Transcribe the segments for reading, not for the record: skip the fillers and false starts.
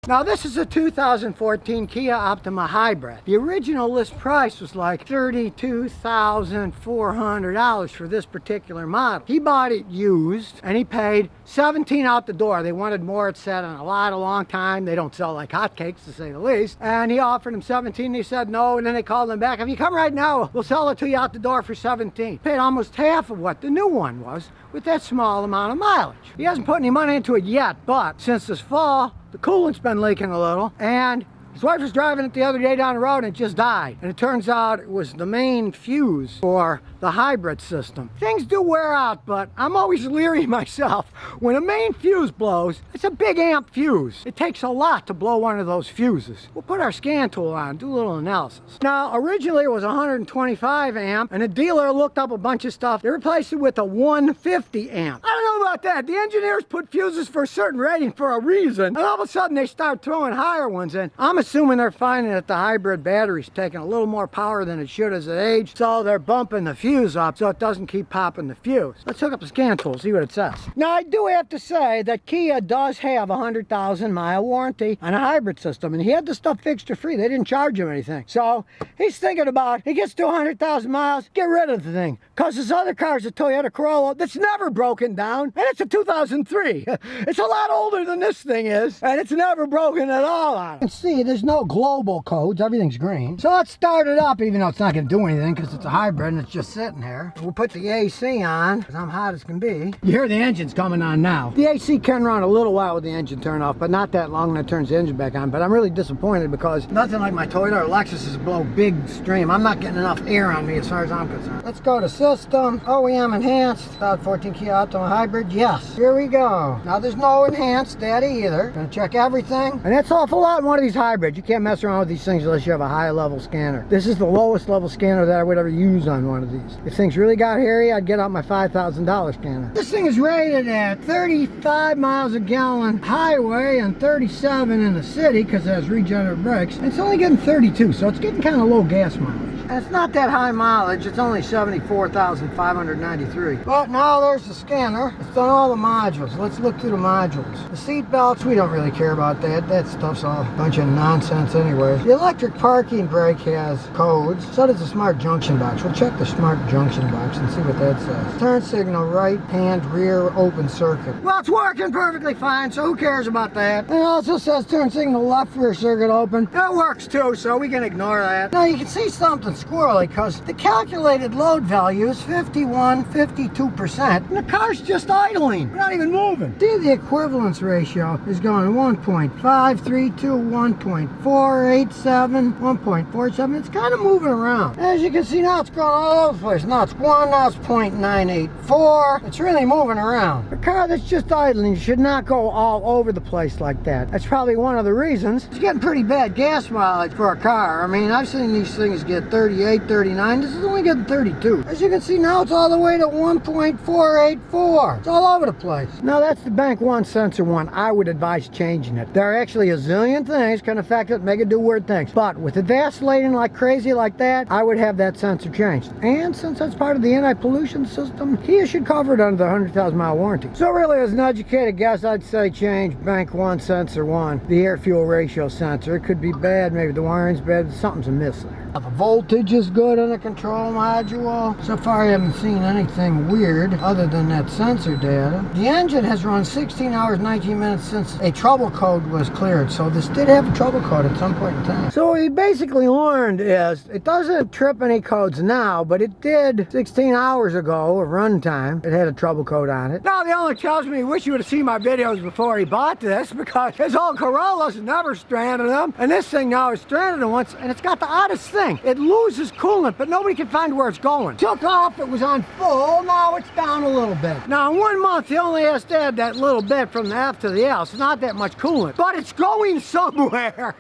Now this is a 2014 Kia Optima Hybrid. The original list price was like $32,400 for this particular model. He bought it used and he paid $17,000 out the door. They wanted more, it said, on a lot, a long time. They don't sell like hotcakes, to say the least. And he offered him $17,000 and he said no, and then they called him back. If you come right now, we'll sell it to you out the door for $17,000. Paid almost half of what the new one was with that small amount of mileage. He hasn't put any money into it yet, but since this fall, the coolant's been leaking a little, and his wife was driving it the other day down the road and it just died. And it turns out it was the main fuse for the hybrid system. Things do wear out, but I'm always leery myself. When a main fuse blows, it's a big amp fuse. It takes a lot to blow one of those fuses. We'll put our scan tool on, do a little analysis. Now, originally it was 125 amp, and the dealer looked up a bunch of stuff. They replaced it with a 150 amp. I don't know about that. The engineers put fuses for a certain rating for a reason, and all of a sudden they start throwing higher ones in. I'm assuming they're finding that the hybrid battery's taking a little more power than it should as it aged, so they're bumping the fuse up so it doesn't keep popping the fuse. Let's hook up the scan tool, see what it says. Now, I do have to say that Kia does have a 100,000 mile warranty on a hybrid system, and he had the stuff fixed for free. They didn't charge him anything. So he's thinking about, he gets to 100,000 miles, get rid of the thing. Because his other car's a Toyota Corolla that's never broken down, and it's a 2003. It's a lot older than this thing is, and it's never broken at all on it. You can see there's no global codes, everything's green. So let's start it up, even though it's not going to do anything because it's a hybrid and it's just sitting here. We'll put the AC on because I'm hot as can be. You hear the engine's coming on now. The AC can run a little while with the engine turned off, but not that long, and it turns the engine back on. But I'm really disappointed because nothing like my Toyota or Lexus blow big stream. I'm not getting enough air on me as far as I'm concerned. Let's go to system, OEM enhanced, 2014 Kia Optima Hybrid. Yes, here we go. Now there's no enhanced data either. Gonna check everything, and that's an awful lot in one of these hybrids. You can't mess around with these things unless you have a high level scanner. This is the lowest level scanner that I would ever use on one of these. If things really got hairy, I'd get out my $5,000 scanner. This thing is rated at 35 miles a gallon highway and 37 in the city because it has regenerative brakes. And it's only getting 32, so it's getting kind of low gas mileage. And it's not that high mileage, it's only 74,593. But now there's the scanner. It's done all the modules. Let's look through the modules. The seat belts, we don't really care about that. That stuff's all a bunch of nonsense anyway. The electric parking brake has codes. So does the smart junction box. We'll check the smart junction box and see what that says. Turn signal, right hand rear open circuit. Well, it's working perfectly fine, so who cares about that? And it also says turn signal left rear circuit open. That works too, so we can ignore that. Now you can see something squirrely because the calculated load value is 52%, and the car's just idling. We're not even moving. See, the equivalence ratio is going 1.532, 1.487, 1.47. It's kind of moving around. As you can see now, it's going all over the place. Now it's 1, now it's 0.984. It's really moving around. A car that's just idling should not go all over the place like that. That's probably one of the reasons. It's getting pretty bad gas mileage for a car. I mean, I've seen these things get 38, 39. This is only getting 32. As you can see now, it's all the way to 1.484. It's all over the place. Now that's the Bank 1 sensor one. I would advise changing it. There are actually a zillion things can affect it, make it do weird things. But with it vacillating like crazy like that, I would have that sensor changed. And since that's part of the anti-pollution system, Kia should cover it under the 100,000 mile warranty. So really, as an educated guess, I'd say change Bank 1 sensor 1, the air fuel ratio sensor. It could be bad, maybe the wiring's bad, something's amiss there. The voltage is good on the control module. So far I haven't seen anything weird other than that sensor data. The engine has run 16 hours 19 minutes since a trouble code was cleared, so this did have a trouble code at some point in time. So what we basically learned is it doesn't trip any codes now, but it did 16 hours ago of runtime. It had a trouble code on it. Now the owner tells me he wish you would have seen my videos before he bought this, because his old Corollas never stranded them, and this thing now is stranded once, and it's got the oddest thing. It loses coolant, but nobody can find where it's going. Took off, it was on full, now it's down a little bit. Now in 1 month, he only has to add that little bit from the F to the L. It's not that much coolant, but it's going somewhere.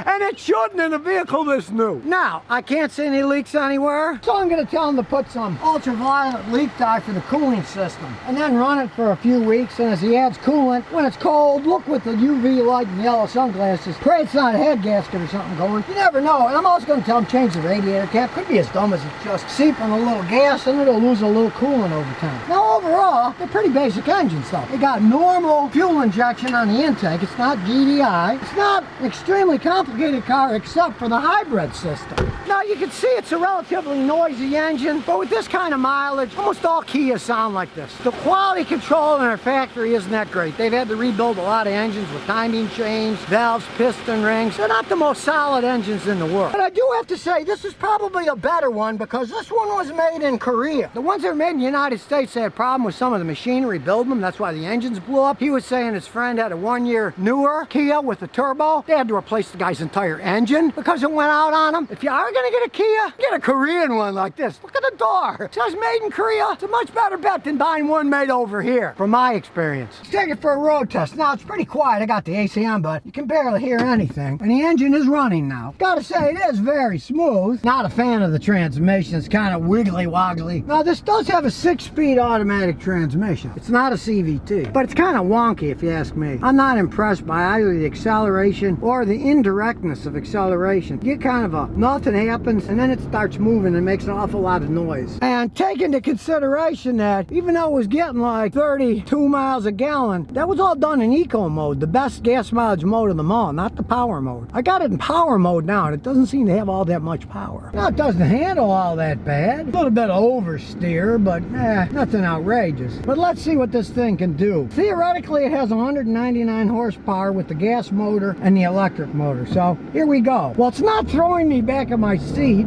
And it shouldn't in a vehicle this new. Now, I can't see any leaks anywhere, so I'm gonna tell him to put some ultraviolet leak dye for the cooling system, and then run it for a few weeks, and as he adds coolant, when it's cold, look with the UV light and yellow sunglasses. Pray it's not a head gasket or something going. You never know, and I'm also gonna doesn't tell them change the radiator cap. Could be as dumb as it's just seeping a little gas and it'll lose a little coolant over time. Now overall, they're pretty basic engines though. They got normal fuel injection on the intake. It's not GDI. It's not an extremely complicated car except for the hybrid system. Now you can see it's a relatively noisy engine, but with this kind of mileage, almost all Kias sound like this. The quality control in their factory isn't that great. They've had to rebuild a lot of engines with timing chains, valves, piston rings. They're not the most solid engines in the world. But I do have to say, this is probably a better one because this one was made in Korea. The ones that are made in the United States, they had a problem with some of the machinery building them. That's why the engines blew up. He was saying his friend had a 1-year newer Kia with a turbo. They had to replace the guy's entire engine because it went out on him. If you are going to get a Kia, get a Korean one like this. Look at the door. It says made in Korea. It's a much better bet than buying one made over here, from my experience. Let's take it for a road test. Now, it's pretty quiet. I got the AC on, but you can barely hear anything. And the engine is running now. Gotta say, it is very smooth. Not a fan of the transmission. It's kind of wiggly woggly. Now, this does have a 6-speed automatic transmission. It's not a CVT, but it's kind of wonky if you ask me. I'm not impressed by either the acceleration or the indirectness of acceleration. You get kind of a nothing happens and then it starts moving and makes an awful lot of noise. And take into consideration that even though it was getting like 32 miles a gallon, that was all done in eco mode, the best gas mileage mode of them all, not the power mode. I got it in power mode now and it doesn't seem to have all that much power. Now it doesn't handle all that bad. A little bit of oversteer, but nothing outrageous. But let's see what this thing can do. Theoretically, it has 199 horsepower with the gas motor and the electric motor. So here we go. Well, it's not throwing me back in my seat.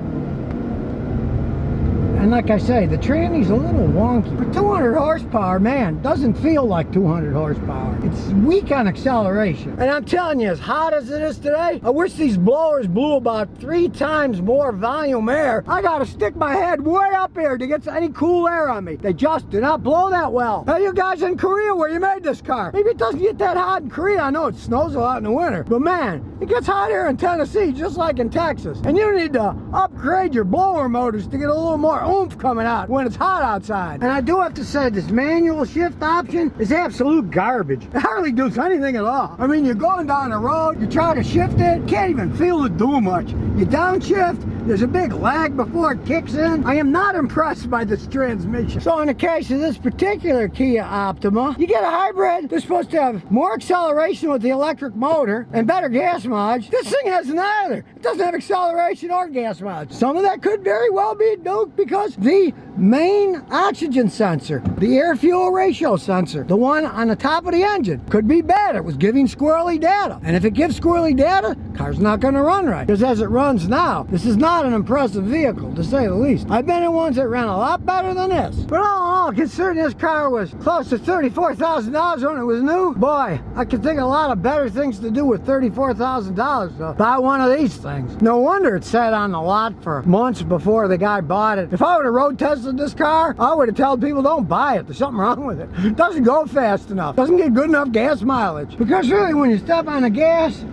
And like I say, the tranny's a little wonky. For 200 horsepower, man, doesn't feel like 200 horsepower. It's weak on acceleration. And I'm telling you, as hot as it is today, I wish these blowers blew about 3 times more volume air. I gotta stick my head way up here to get any cool air on me. They just do not blow that well. Hey, you guys in Korea where you made this car, maybe it doesn't get that hot in Korea. I know it snows a lot in the winter, but man, it gets hot here in Tennessee just like in Texas. And you need to upgrade your blower motors to get a little more oomph coming out when it's hot outside. And I do have to say, this manual shift option is absolute garbage. It hardly does anything at all. I mean, you're going down the road, you try to shift it, can't even feel it do much. You downshift, there's a big lag before it kicks in. I am not impressed by this transmission. So in the case of this particular Kia Optima, you get a hybrid. They're supposed to have more acceleration with the electric motor and better gas mileage. This thing has neither. It doesn't have acceleration or gas mileage. Some of that could very well be due because the main oxygen sensor, the air fuel ratio sensor, the one on the top of the engine, could be bad. It was giving squirrely data. And if it gives squirrely data, car's not going to run right. Because as it runs now, this is not an impressive vehicle, to say the least. I've been in ones that ran a lot better than this. But all in all, considering this car was close to $34,000 when it was new, boy, I could think of a lot of better things to do with $34,000. So buy one of these things. No wonder it sat on the lot for months before the guy bought it. If I would have road tested this car, I would have told people don't buy it. There's something wrong with it. It doesn't go fast enough. Doesn't get good enough gas mileage. Because really, when you step on the gas,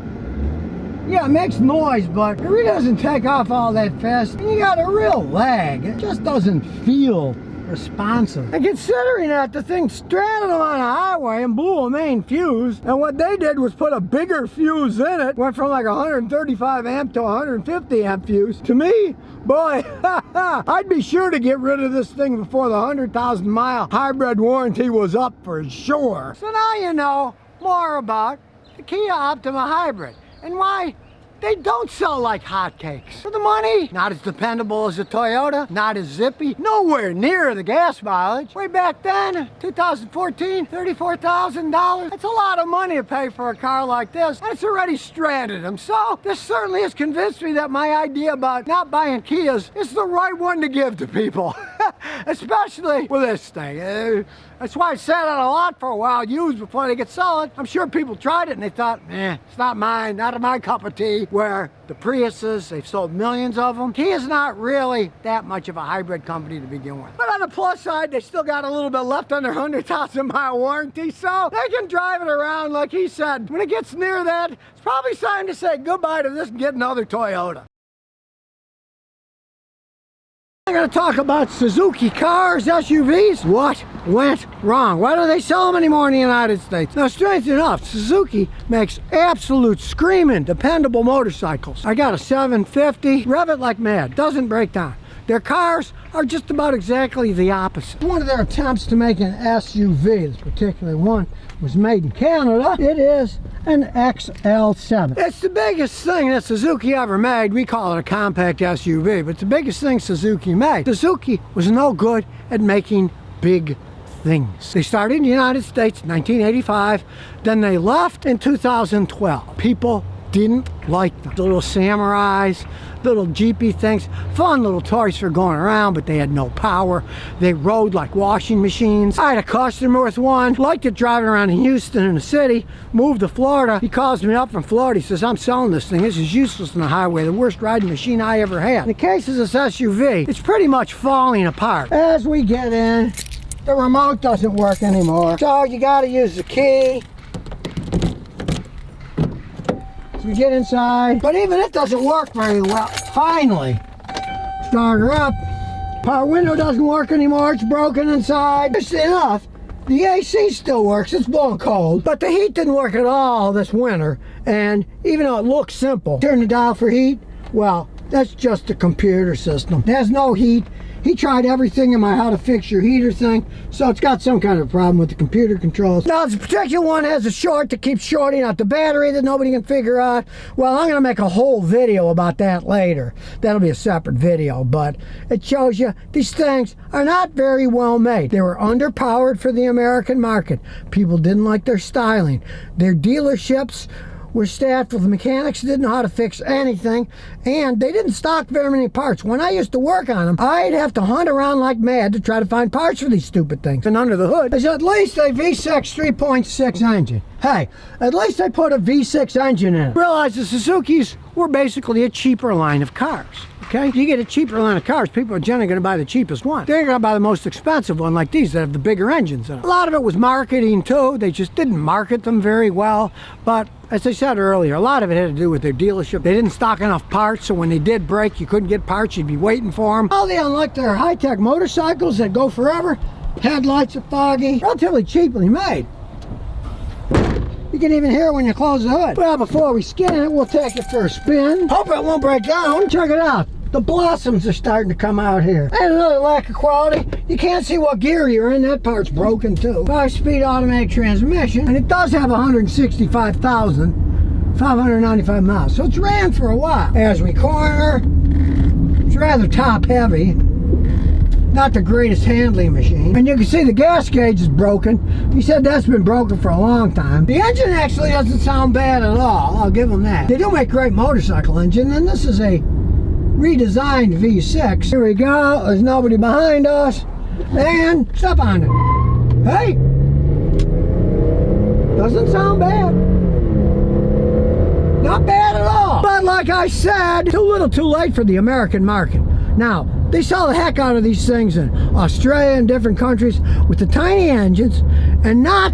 yeah, it makes noise, but it really doesn't take off all that fast. And you got a real lag. It just doesn't feel responsive. And considering that the thing stranded them on a highway and blew a main fuse, and what they did was put a bigger fuse in it, went from like 135 amp to 150 amp fuse. To me, boy, I'd be sure to get rid of this thing before the 100,000 mile hybrid warranty was up for sure. So now you know more about the Kia Optima Hybrid and why they don't sell like hotcakes. For the money, not as dependable as a Toyota, not as zippy, nowhere near the gas mileage. Way back then, 2014, $34,000. That's a lot of money to pay for a car like this, and it's already stranded them. So this certainly has convinced me that my idea about not buying Kias is the right one to give to people. Especially with this thing. That's why I sat on a lot for a while, used before they get sold. I'm sure people tried it and they thought, it's not mine, not my cup of tea. Where the Priuses, they've sold millions of them. Kia's not really that much of a hybrid company to begin with. But on the plus side, they still got a little bit left on their 100,000 mile warranty, so they can drive it around like he said. When it gets near that, it's probably time to say goodbye to this and get another Toyota. I'm going to talk about Suzuki cars, SUVs. What went wrong? Why don't they sell them anymore in the United States? Now, strange enough, Suzuki makes absolute screaming, dependable motorcycles. I got a 750, rev it like mad, doesn't break down. Their cars are just about exactly the opposite. One of their attempts to make an SUV, this particular one was made in Canada. It is an XL7. It's the biggest thing that Suzuki ever made. We call it a compact SUV, but it's the biggest thing Suzuki made. Suzuki was no good at making big things. They started in the United States in 1985, then they left in 2012. People didn't like them. The little Samurais, little Jeepy things, fun little toys for going around, but they had no power. They rode like washing machines. I had a customer with one, liked it driving around in Houston in the city, moved to Florida. He calls me up from Florida. He says, I'm selling this thing. This is useless on the highway, the worst riding machine I ever had. In the case of this SUV, it's pretty much falling apart. As we get in, the remote doesn't work anymore. So you gotta use the key. We get inside, but even it doesn't work very well. Finally, start her up. Power window doesn't work anymore. It's broken inside. Interesting enough, the AC still works. It's blowing cold, but the heat didn't work at all this winter. And even though it looks simple, turn the dial for heat. Well, that's just a computer system. It has no heat. He tried everything in my how to fix your heater thing, so it's got some kind of problem with the computer controls. Now, this particular one has a short that keeps shorting out the battery that nobody can figure out. Well, I'm going to make a whole video about that later. That'll be a separate video, but it shows you these things are not very well made. They were underpowered for the American market. People didn't like their styling. Their dealerships were staffed with mechanics who didn't know how to fix anything, and they didn't stock very many parts. When I used to work on them, I'd have to hunt around like mad to try to find parts for these stupid things. And under the hood is at least a V6 3.6 engine. Hey, at least I put a V6 engine in it. Realize the Suzukis were basically a cheaper line of cars. Okay, you get a cheaper line of cars, people are generally going to buy the cheapest one. They're going to buy the most expensive one, like these that have the bigger engines in them. A lot of it was marketing too. They just didn't market them very well. But as I said earlier, a lot of it had to do with their dealership. They didn't stock enough parts, so when they did break, you couldn't get parts. You'd be waiting for them. All they unlike their high-tech motorcycles that go forever. Headlights are foggy, relatively cheaply made. You can even hear it when you close the hood. Well, before we skin it, we'll take it for a spin. Hope it won't break down. Check it out. The blossoms are starting to come out here. And another lack of quality. You can't see what gear you're in. That part's broken too. 5-speed automatic transmission. And it does have 165,595 miles. So it's ran for a while. As we corner, it's rather top heavy. Not the greatest handling machine. And you can see the gas gauge is broken. He said that's been broken for a long time. The engine actually doesn't sound bad at all. I'll give them that. They do make great motorcycle engine, and this is a redesigned V6. Here we go. There's nobody behind us. And step on it. Hey! Doesn't sound bad. Not bad at all. But like I said, too little too late for the American market. Now, they sell the heck out of these things in Australia and different countries with the tiny engines, and not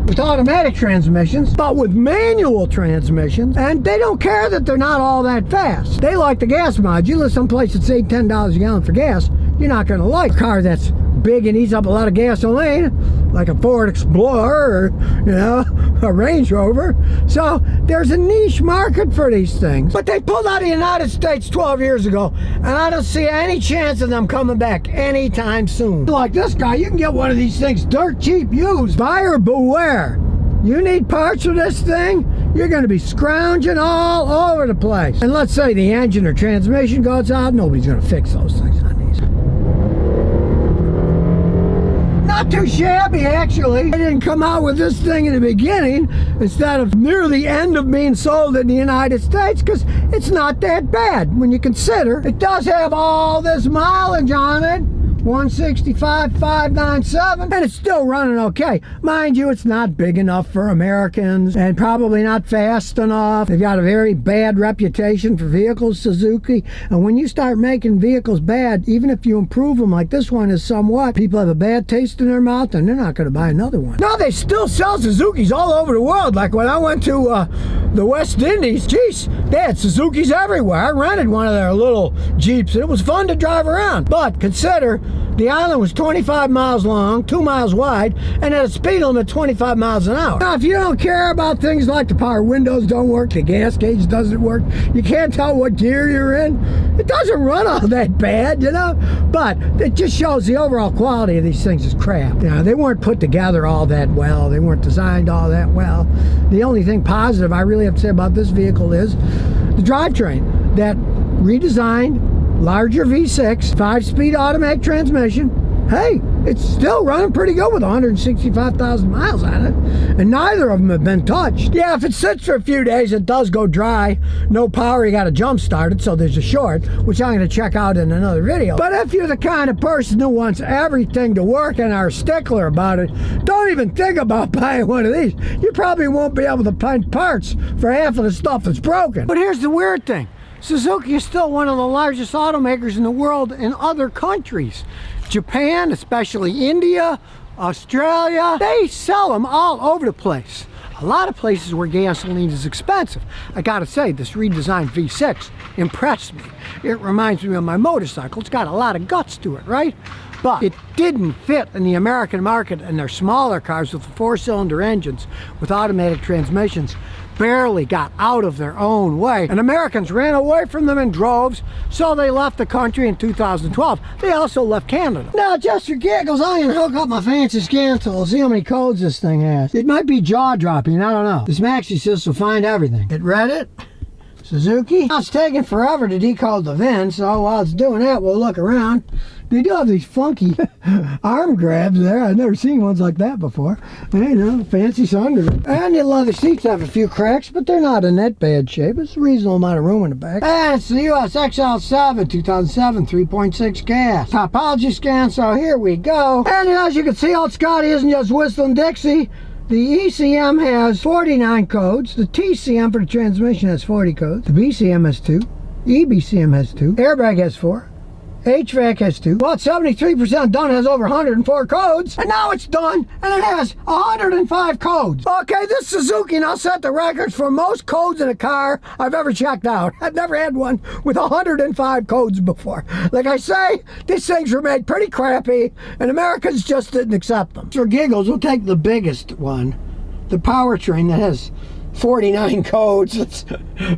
with automatic transmissions, but with manual transmissions, and they don't care that they're not all that fast. They like the gas mileage. You live someplace that's $8-10 a gallon for gas, you're not going to like a car that's big and eats up a lot of gasoline, like a Ford Explorer or, a Range Rover. So there's a niche market for these things. But they pulled out of the United States 12 years ago, and I don't see any chance of them coming back anytime soon. Like this guy, you can get one of these things dirt cheap used. Buyer beware. You need parts for this thing, you're going to be scrounging all over the place. And let's say the engine or transmission goes out, nobody's going to fix those things on these. Not too shabby, actually. They didn't come out with this thing in the beginning instead of near the end of being sold in the United States, because it's not that bad when you consider it does have all this mileage on it. 165,597, and it's still running okay. Mind you, it's not big enough for Americans and probably not fast enough. They've got a very bad reputation for vehicles, Suzuki, and when you start making vehicles bad, even if you improve them like this one is somewhat, people have a bad taste in their mouth and they're not going to buy another one. No, they still sell Suzukis all over the world. Like when I went to the West Indies, geez, they had Suzukis everywhere. I rented one of their little Jeeps, and it was fun to drive around. But consider the island was 25 miles long, 2 miles wide, and had a speed limit of 25 miles an hour. Now, if you don't care about things like the power windows don't work, the gas gauge doesn't work, you can't tell what gear you're in, it doesn't run all that bad, you know? But it just shows the overall quality of these things is crap. You know, they weren't put together all that well. They weren't designed all that well. The only thing positive I really have to say about this vehicle is the drivetrain. That redesigned, larger V6, 5-speed automatic transmission. Hey, it's still running pretty good with 165,000 miles on it, and neither of them have been touched. Yeah, if it sits for a few days, it does go dry. No power, you got to jump start it, so there's a short, which I'm going to check out in another video. But if you're the kind of person who wants everything to work and are a stickler about it, don't even think about buying one of these. You probably won't be able to find parts for half of the stuff that's broken. But here's the weird thing. Suzuki is still one of the largest automakers in the world in other countries. Japan, especially India, Australia, they sell them all over the place. A lot of places where gasoline is expensive. I gotta say, this redesigned V6 impressed me. It reminds me of my motorcycle. It's got a lot of guts to it, right? But it didn't fit in the American market, and their smaller cars with 4-cylinder engines with automatic transmissions barely got out of their own way, and Americans ran away from them in droves, so they left the country in 2012. They also left Canada. Now, just for giggles, I'm gonna hook up my fancy scan tool, see how many codes this thing has. It might be jaw-dropping, I don't know. This Maxi system will find everything. It read it. Suzuki. Now, it's taking forever to decode the VIN, so while it's doing that, we'll look around. They do have these funky arm grabs there. I've never seen ones like that before. You know, fancy sunroof. And the leather seats have a few cracks, but they're not in that bad shape. It's a reasonable amount of room in the back. And it's the US XL7, 2007, 3.6 gas. Topology scan, so here we go. And as you can see, old Scotty isn't just whistling Dixie. The ECM has 49 codes. The TCM for the transmission has 40 codes. The BCM has 2. EBCM has 2. Airbag has 4. HVAC has 2. Well, it's 73% done, has over 104 codes. And now it's done, and it has 105 codes. Okay, this Suzuki now set the records for most codes in a car I've ever checked out. I've never had one with 105 codes before. Like I say, these things were made pretty crappy, and Americans just didn't accept them. For giggles, we'll take the biggest one, the powertrain that has 49 codes.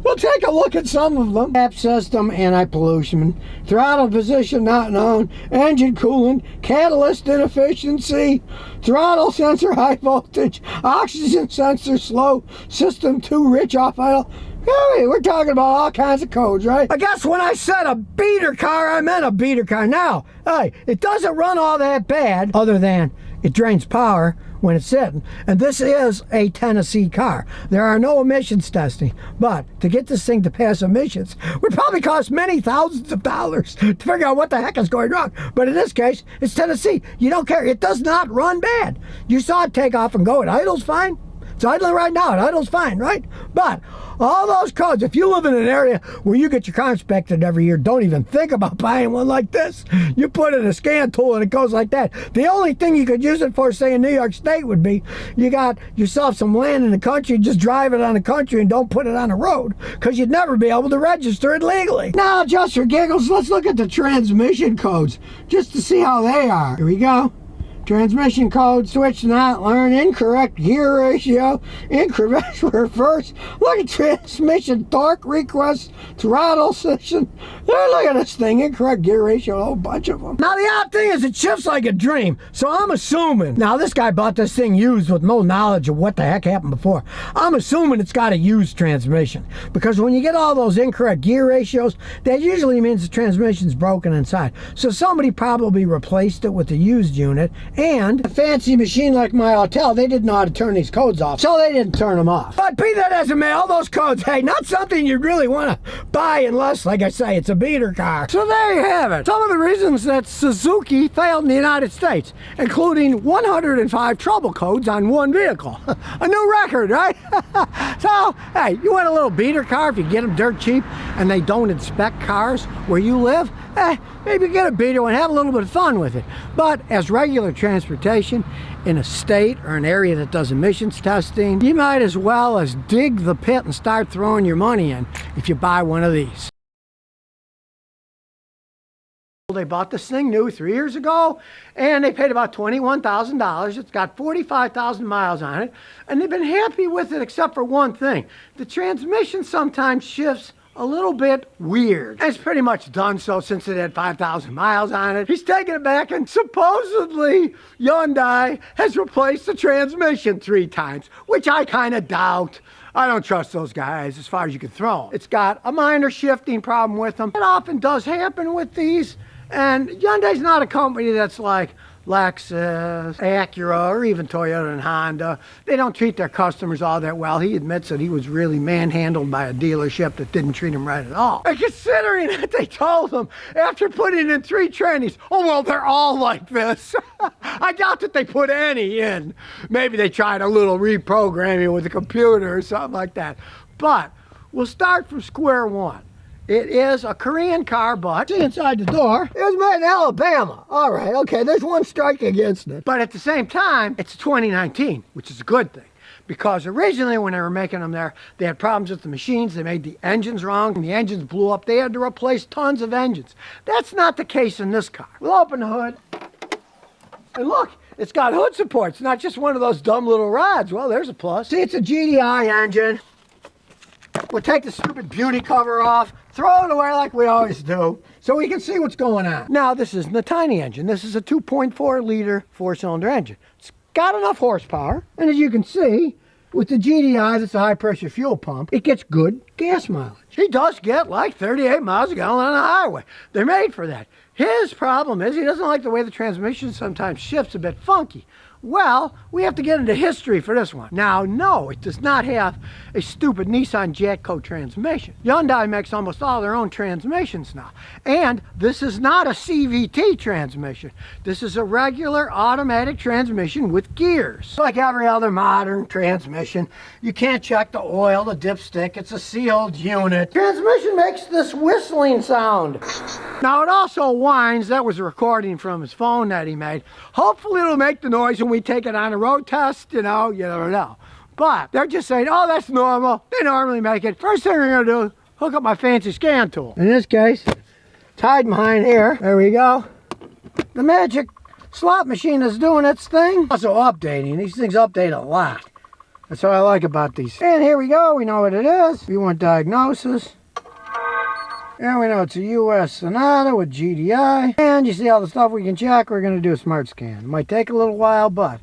We'll take a look at some of them. App system, anti-pollution, throttle position not known, engine coolant, catalyst inefficiency, throttle sensor high voltage, oxygen sensor slow, system 2 rich off idle. Hey, we're talking about all kinds of codes, right? I guess when I said a beater car, I meant a beater car. Now, hey, it doesn't run all that bad, other than it drains power when it's sitting. And this is a Tennessee car. There are no emissions testing, but to get this thing to pass emissions would probably cost many thousands of dollars to figure out what the heck is going wrong. But in this case, it's Tennessee. You don't care. It does not run bad. You saw it take off and go. It idles fine. It's idling right now. It idles fine, right? But all those codes, if you live in an area where you get your car inspected every year, don't even think about buying one like this. You put in a scan tool and it goes like that. The only thing you could use it for, say in New York State, would be you got yourself some land in the country, just drive it on the country and don't put it on the road, because you'd never be able to register it legally. Now, just for giggles, let's look at the transmission codes just to see how they are. Here we go. Transmission code, switch not learn, incorrect gear ratio, incorrect reverse, look at transmission torque request, throttle session. Look at this thing, incorrect gear ratio, a whole bunch of them. Now the odd thing is it shifts like a dream, so I'm assuming, now this guy bought this thing used with no knowledge of what the heck happened before. I'm assuming it's got a used transmission, because when you get all those incorrect gear ratios, that usually means the transmission's broken inside. So somebody probably replaced it with a used unit. And a fancy machine like my hotel, they didn't know how to turn these codes off, so they didn't turn them off. But be that as it may, all those codes, hey, not something you'd really want to buy unless, like I say, it's a beater car. So there you have it. Some of the reasons that Suzuki failed in the United States, including 105 trouble codes on one vehicle. A new record, right? So, hey, you want a little beater car if you get them dirt cheap and they don't inspect cars where you live? maybe get a beater and have a little bit of fun with it. But as regular transportation in a state or an area that does emissions testing, you might as well as dig the pit and start throwing your money in if you buy one of these. They bought this thing new 3 years ago, and they paid about $21,000. It's got 45,000 miles on it, and they've been happy with it except for one thing. The transmission sometimes shifts a little bit weird. It's pretty much done so since it had 5,000 miles on it. He's taking it back, and supposedly Hyundai has replaced the transmission 3 times, which I kind of doubt. I don't trust those guys as far as you can throw them. It's got a minor shifting problem with them. It often does happen with these. And Hyundai's not a company that's like Lexus, Acura, or even Toyota and Honda. They don't treat their customers all that well. He admits that he was really manhandled by a dealership that didn't treat him right at all. And considering that they told him after putting in 3 trannies, oh, well, they're all like this. I doubt that they put any in. Maybe they tried a little reprogramming with a computer or something like that. But we'll start from square one. It is a Korean car, but see inside the door, it was made in Alabama. All right, okay, there's one strike against it. But at the same time, it's 2019, which is a good thing. Because originally when they were making them there, they had problems with the machines. They made the engines wrong, and the engines blew up. They had to replace tons of engines. That's not the case in this car. We'll open the hood, and look, it's got hood support. It's not just one of those dumb little rods. Well, there's a plus. See, it's a GDI engine. We'll take the stupid beauty cover off, throw it away like we always do, so we can see what's going on. Now, this isn't a tiny engine. This is a 2.4 liter 4-cylinder engine. It's got enough horsepower, and as you can see, with the GDI, that's a high pressure fuel pump, it gets good gas mileage. He does get like 38 miles a gallon on the highway. They're made for that. His problem is he doesn't like the way the transmission sometimes shifts a bit funky. Well, we have to get into history for this one. Now, no, it does not have a stupid Nissan Jatco transmission. Hyundai makes almost all their own transmissions now. And this is not a CVT transmission. This is a regular automatic transmission with gears. Like every other modern transmission, you can't check the oil, the dipstick. It's a sealed unit. Transmission makes this whistling sound. Now, it also whines. That was a recording from his phone that he made. Hopefully, it'll make the noise when we take it on a road test, you never know. But they're just saying, oh, that's normal. They normally make it. First thing we're going to do is hook up my fancy scan tool. In this case, it's hiding behind here. There we go. The magic slot machine is doing its thing. Also updating. These things update a lot. That's what I like about these. And here we go. We know what it is. We want diagnosis. And we know it's a US Sonata with GDI. And you see all the stuff we can check. We're going to do a smart scan. It might take a little while, but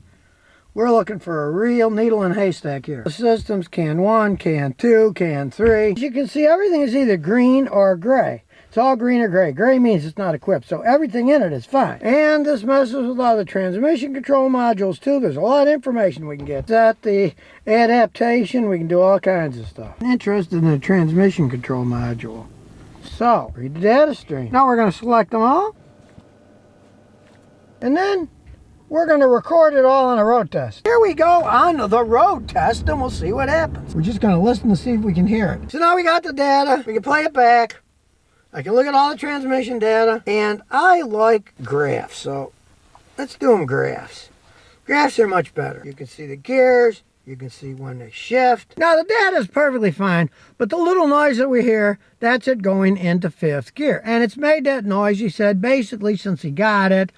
we're looking for a real needle in a haystack here. The system's CAN 1, CAN 2, CAN 3. As you can see, everything is either green or gray. It's all green or gray. Gray means it's not equipped, so everything in it is fine. And this messes with all the transmission control modules too. There's a lot of information we can get. Set the adaptation. We can do all kinds of stuff. I'm interested in the transmission control module. So, read the data stream. Now we're going to select them all. And then we're going to record it all on a road test. Here we go on the road test, and we'll see what happens. We're just going to listen to see if we can hear it. So now we got the data. We can play it back. I can look at all the transmission data. And I like graphs, so let's do them graphs. Graphs are much better. You can see the gears. You can see when they shift. Now the data is perfectly fine, but the little noise that we hear, that's it going into 5th gear. And it's made that noise, he said, basically since he got it.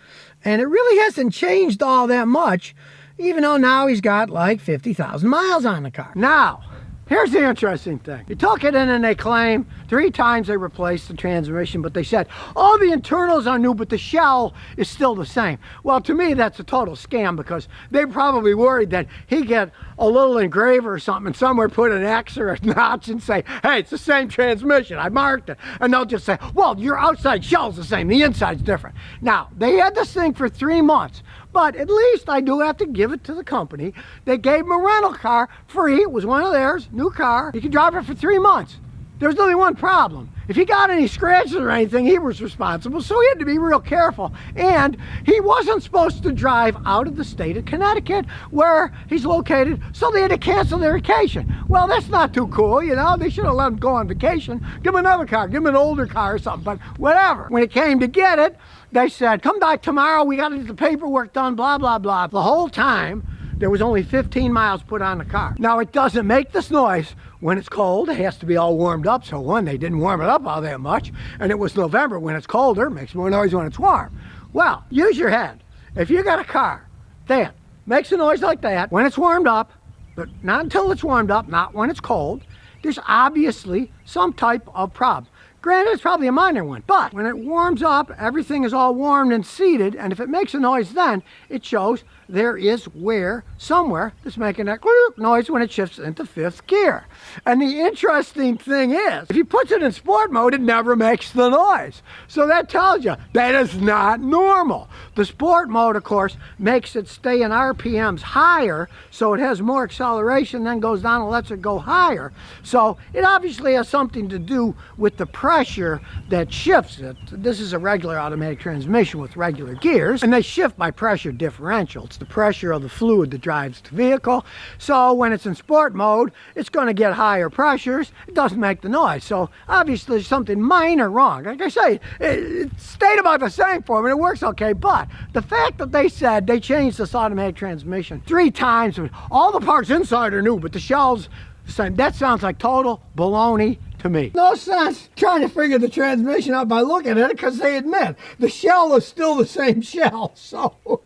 And it really hasn't changed all that much, even though now he's got like 50,000 miles on the car. Now, here's the interesting thing. They took it in and they claim 3 times they replaced the transmission, but they said, all the internals are new, but the shell is still the same. Well, to me, that's a total scam because they probably worried that he'd get a little engraver or something and somewhere put an X or a notch and say, hey, it's the same transmission. I marked it. And they'll just say, well, your outside shell's the same. The inside's different. Now, they had this thing for 3 months. But at least I do have to give it to the company. They gave him a rental car free. It was one of theirs, new car. You can drive it for 3 months. There's only one problem. If he got any scratches or anything, he was responsible, so he had to be real careful. And he wasn't supposed to drive out of the state of Connecticut, where he's located, so they had to cancel their vacation. Well, that's not too cool, you know. They should have let him go on vacation. Give him another car, give him an older car or something, but whatever. When it came to get it, they said, come back tomorrow, we got to get the paperwork done, blah, blah, blah. The whole time, there was only 15 miles put on the car. Now, it doesn't make this noise when it's cold. It has to be all warmed up. So one, they didn't warm it up all that much. And it was November. When it's colder, it makes more noise when it's warm. Well, use your head. If you got a car that makes a noise like that when it's warmed up, but not until it's warmed up, not when it's cold, there's obviously some type of problem. Granted, it's probably a minor one, but when it warms up, everything is all warmed and seated, and if it makes a noise then, it shows there is wear somewhere that's making that noise when it shifts into fifth gear. And the interesting thing is, if he puts it in sport mode, it never makes the noise. So that tells you that is not normal. The sport mode, of course, makes it stay in RPMs higher, so it has more acceleration, then goes down and lets it go higher. So it obviously has something to do with the pressure that shifts it. This is a regular automatic transmission with regular gears, and they shift by pressure differential. It's the pressure of the fluid that drives the vehicle. So when it's in sport mode, it's going to get higher pressures. It doesn't make the noise. So obviously there's something minor wrong. Like I say, it stayed about the same for them and it works okay. But the fact that they said they changed this automatic transmission 3 times, all the parts inside are new, but the shell's the same. That sounds like total baloney to me. No sense trying to figure the transmission out by looking at it, because they admit the shell is still the same shell. So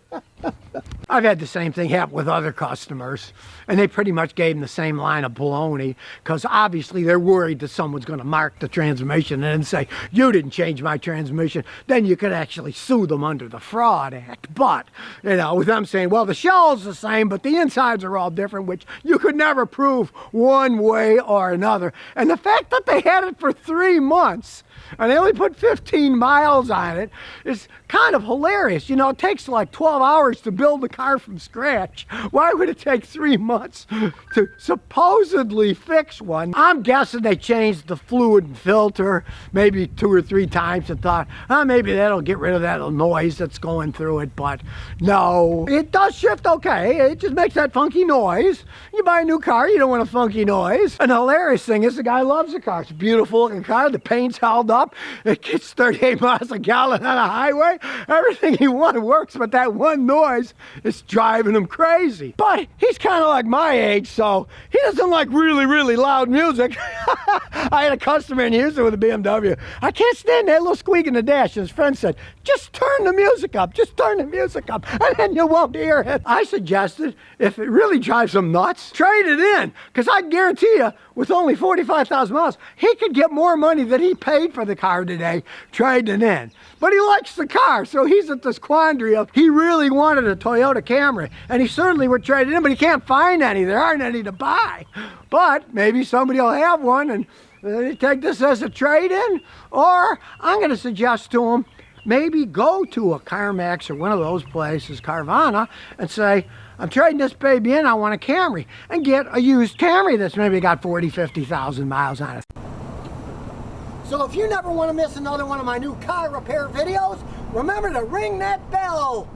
I've had the same thing happen with other customers, and they pretty much gave them the same line of baloney, because obviously they're worried that someone's going to mark the transmission and then say, you didn't change my transmission. Then you could actually sue them under the Fraud Act. But, you know, with them saying, well, the shell's the same, but the insides are all different, which you could never prove one way or another. And the fact that they had it for 3 months, and they only put 15 miles on it, is kind of hilarious. You know, it takes like 12 hours to build a car from scratch. Why would it take 3 months to supposedly fix one? I'm guessing they changed the fluid and filter maybe 2 or 3 times and thought, oh, maybe that'll get rid of that noise that's going through it. But no, it does shift okay. It just makes that funky noise. You buy a new car, you don't want a funky noise. And the hilarious thing is, the guy loves the car. It's a beautiful looking car. The paint's held up. It gets 38 miles a gallon on a highway. Everything he wanted works, but that one noise is driving him crazy. But he's kind of like my age, so he doesn't like really, really loud music. I had a customer in Houston with a BMW. I can't stand that little squeak in the dash. And his friend said, just turn the music up. Just turn the music up, and then you won't hear it. I suggested, if it really drives him nuts, trade it in. Because I guarantee you, with only 45,000 miles, he could get more money than he paid for the car today trading in. But he likes the car, so he's at this quandary of, he really wanted a Toyota Camry, and he certainly would trade it in, but he can't find any. There aren't any to buy. But maybe somebody will have one, and they take this as a trade-in. Or I'm going to suggest to him, maybe go to a CarMax or one of those places, Carvana, and say, I'm trading this baby in, I want a Camry, and get a used Camry that's maybe got 40, 50,000 miles on it. So if you never want to miss another one of my new car repair videos, remember to ring that bell.